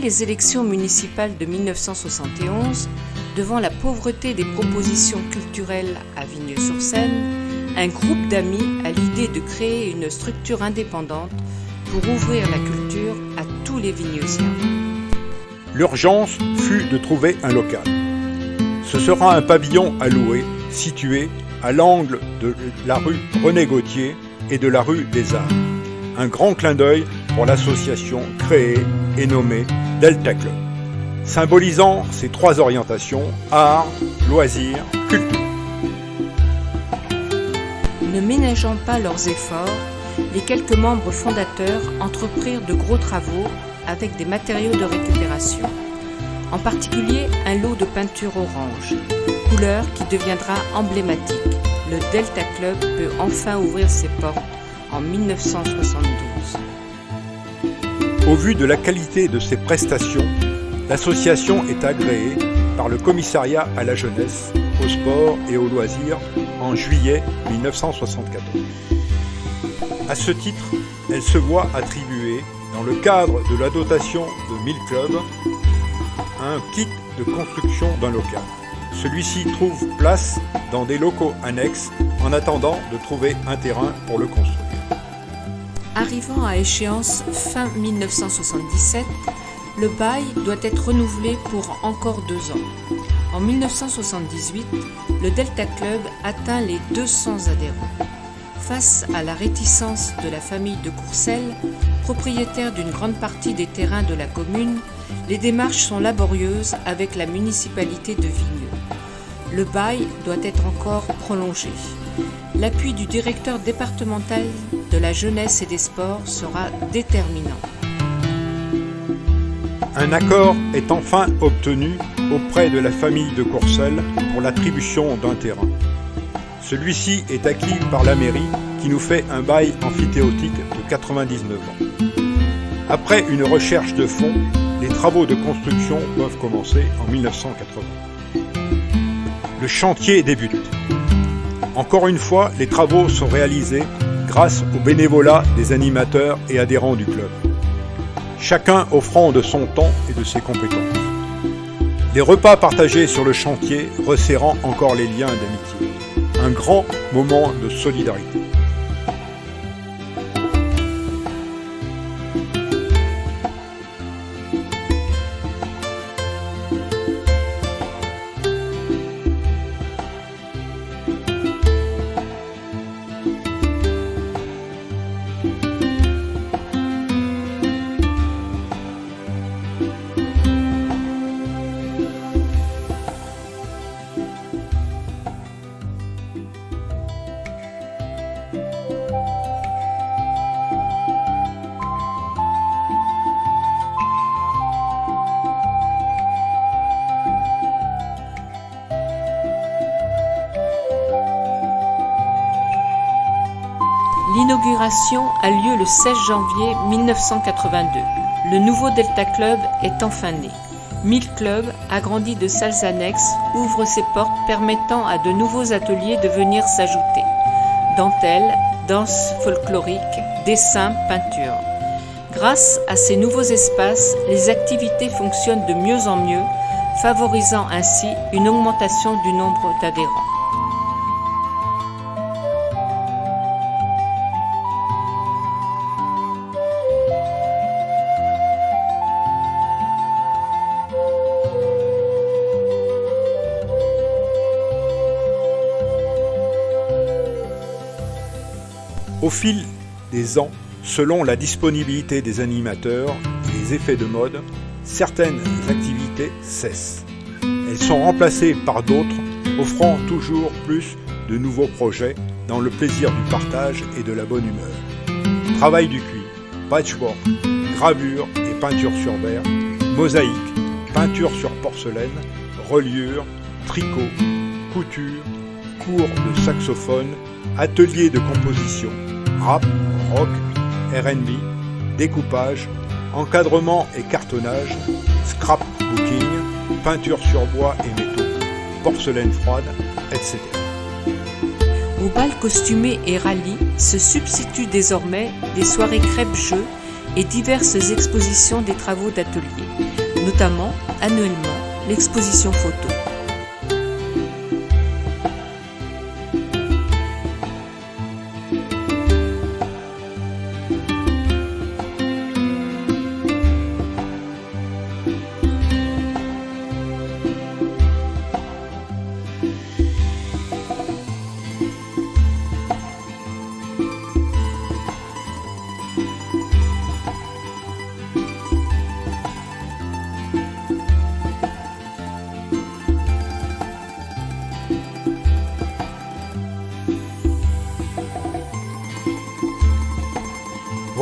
les élections municipales de 1971, devant la pauvreté des propositions culturelles à Vigneux-sur-Seine, un groupe d'amis a l'idée de créer une structure indépendante pour ouvrir la culture à tous les Vigneusiens. L'urgence fut de trouver un local. Ce sera un pavillon à louer, situé à l'angle de la rue René Gautier et de la rue des Arts. Un grand clin d'œil pour l'association créée et nommée Delta Club, symbolisant ces trois orientations, art, loisirs, culture. Ne ménageant pas leurs efforts, les quelques membres fondateurs entreprirent de gros travaux avec des matériaux de récupération, en particulier un lot de peinture orange, couleur qui deviendra emblématique. Le Delta Club peut enfin ouvrir ses portes en 1972. Au vu de la qualité de ses prestations, l'association est agréée par le Commissariat à la jeunesse, au sport et aux loisirs en juillet 1974. À ce titre, elle se voit attribuer, dans le cadre de la dotation de 1000 clubs, un kit de construction d'un local. Celui-ci trouve place dans des locaux annexes en attendant de trouver un terrain pour le construire. Arrivant à échéance fin 1977, le bail doit être renouvelé pour encore 2 ans. En 1978, le Delta Club atteint les 200 adhérents. Face à la réticence de la famille de Courcelles, propriétaire d'une grande partie des terrains de la commune, les démarches sont laborieuses avec la municipalité de Vigneux. Le bail doit être encore prolongé. L'appui du directeur départemental de la jeunesse et des sports sera déterminant. Un accord est enfin obtenu auprès de la famille de Courcelles pour l'attribution d'un terrain. Celui-ci est acquis par la mairie qui nous fait un bail amphithéotique de 99 ans. Après une recherche de fonds, les travaux de construction peuvent commencer en 1980. Le chantier débute. Encore une fois, les travaux sont réalisés grâce au bénévolat des animateurs et adhérents du club, chacun offrant de son temps et de ses compétences. Les repas partagés sur le chantier resserrant encore les liens d'amitié. Un grand moment de solidarité. L'inauguration a lieu le 16 janvier 1982. Le nouveau Delta Club est enfin né. 1000 clubs, agrandis de salles annexes, ouvrent ses portes permettant à de nouveaux ateliers de venir s'ajouter. Dentelle, danse folklorique, dessin, peinture. Grâce à ces nouveaux espaces, les activités fonctionnent de mieux en mieux, favorisant ainsi une augmentation du nombre d'adhérents. Au fil des ans, selon la disponibilité des animateurs et les effets de mode, certaines activités cessent. Elles sont remplacées par d'autres, offrant toujours plus de nouveaux projets dans le plaisir du partage et de la bonne humeur. Travail du cuir, patchwork, gravure et peinture sur verre, mosaïque, peinture sur porcelaine, reliure, tricot, couture, cours de saxophone, atelier de composition, rap, rock, R&B, découpage, encadrement et cartonnage, scrapbooking, peinture sur bois et métaux, porcelaine froide, etc. Au bal costumé et rallye se substituent désormais des soirées crêpes-jeux et diverses expositions des travaux d'atelier, notamment annuellement l'exposition photo.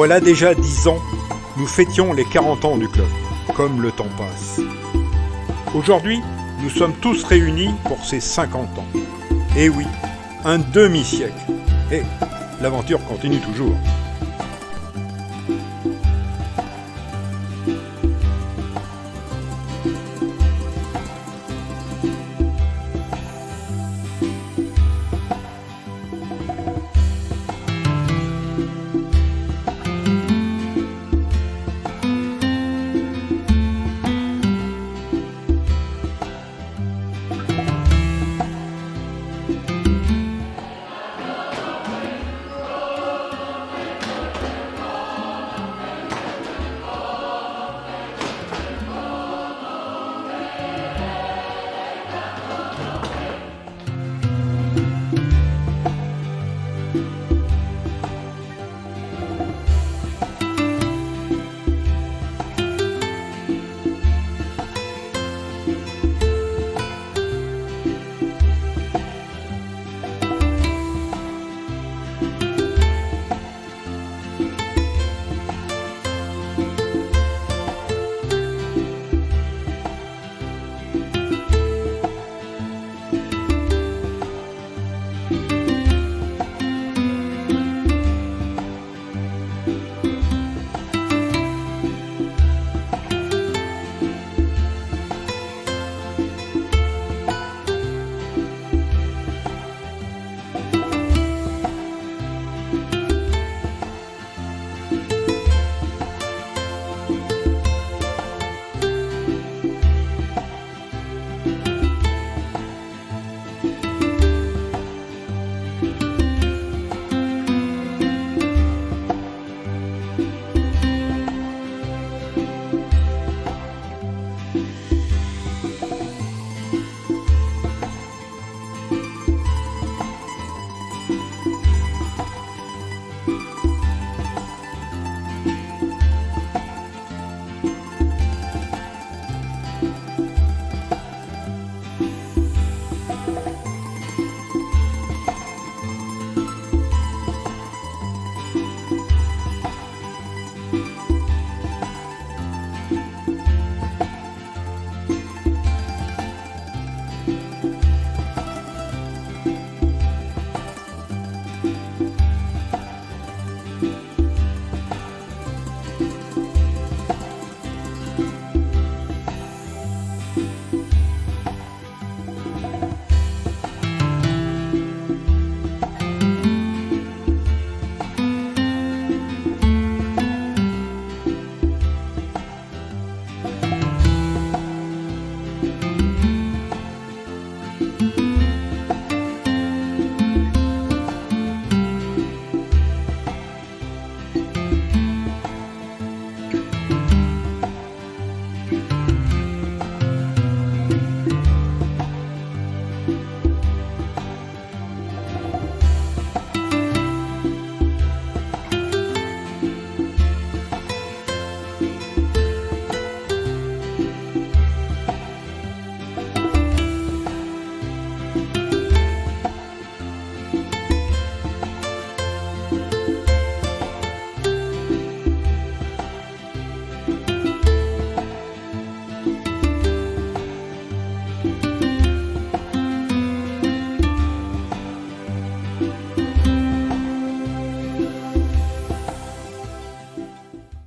Voilà déjà 10 ans, nous fêtions les 40 ans du club, comme le temps passe. Aujourd'hui, nous sommes tous réunis pour ces 50 ans. Et oui, un demi-siècle. Et l'aventure continue toujours.